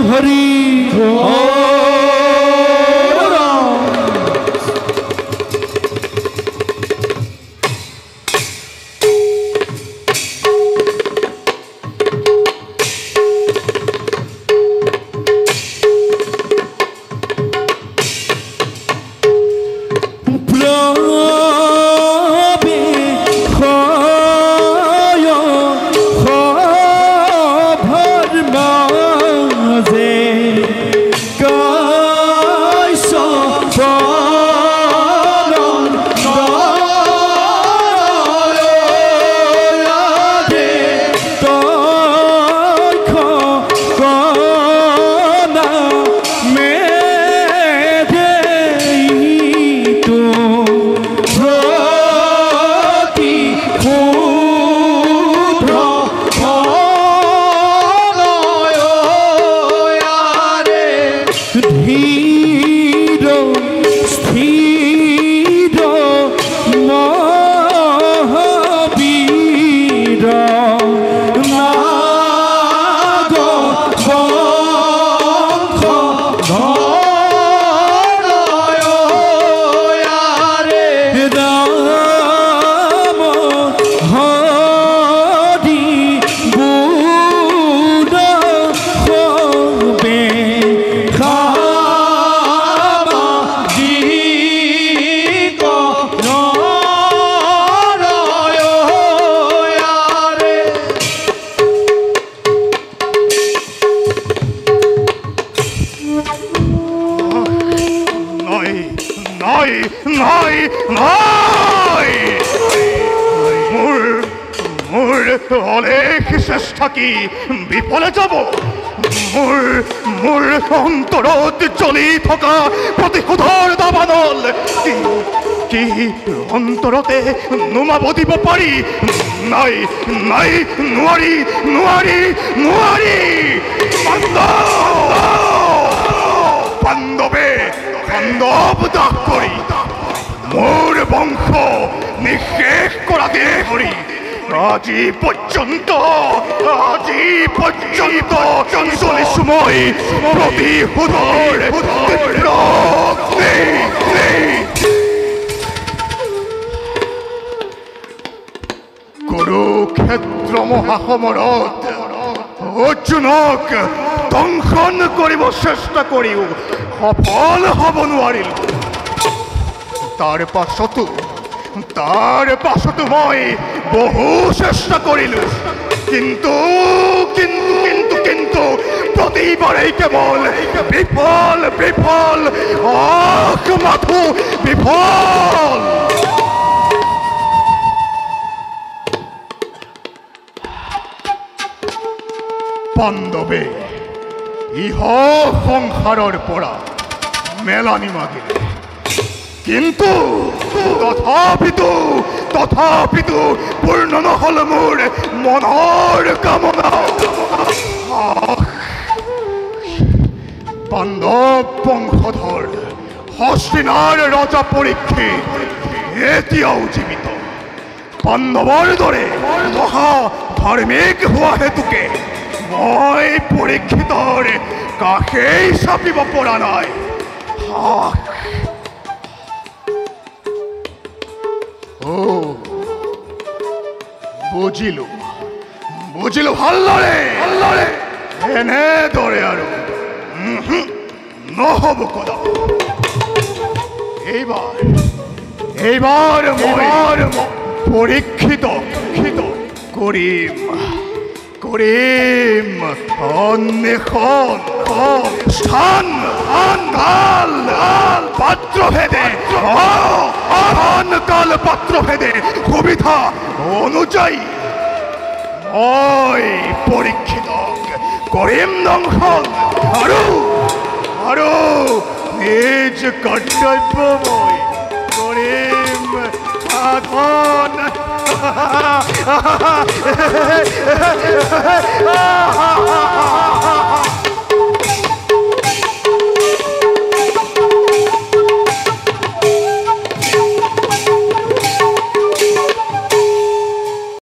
হৰি অনেক চেষ্টা কি বিফলে যাব মোৰ অন্তৰত জ্বলি থকা প্ৰতিশোধৰ দাবানল কি অন্তৰতে নুমাব দিব পাৰি নাই নাই নোৱাৰি নোৱাৰি নোৱাৰি পাণ্ডৱে পাণ্ডৱ দাহ কৰি মোৰ বংশ নিঃশেষ কৰা দে হৰি আজি পৰ্যন্ত চল্লিশ মই প্ৰতিশোধৰ কুৰুক্ষেত্ৰ মহাসমৰত অৰ্জুনক দংশন কৰিব চেষ্টা কৰিও সফল হ'ব নোৱাৰিল তাৰ পাছতো মই বহু চেষ্টা কৰিলো কিন্তু কিন্তু কিন্তু কিন্তু প্ৰতিবাৰেই কেৱল বিফল বিফল মাথো বিফল পাণ্ডৱে ইহ সংসাৰৰ পৰা মেলানি মাগিলে কিন্তু তথাপিতো পূৰ্ণ নহল মোৰ মনৰ কামনা পাণ্ডৱ বংশধৰ হস্তিনাৰ ৰজা পৰীক্ষিত এতিয়াও জীৱিত পাণ্ডৱৰ দৰে মহা ধাৰ্মিক হোৱা হেতুকে মই পৰীক্ষিতৰ কাষেই চাপিব পৰা নাই বুজিলো ভালদৰে এনেদৰে আৰু নহ'ব কদাপি এইবাৰ মই পৰীক্ষিত কৰিম অন্বেষণ স্থান পাত্ৰভেদে পাত্ৰভেদে সুবিধা অনুযায়ী মই পৰীক্ষিতক কৰিম দংশন আৰু নিজ কৰ্তব্য মই কৰিম সাধন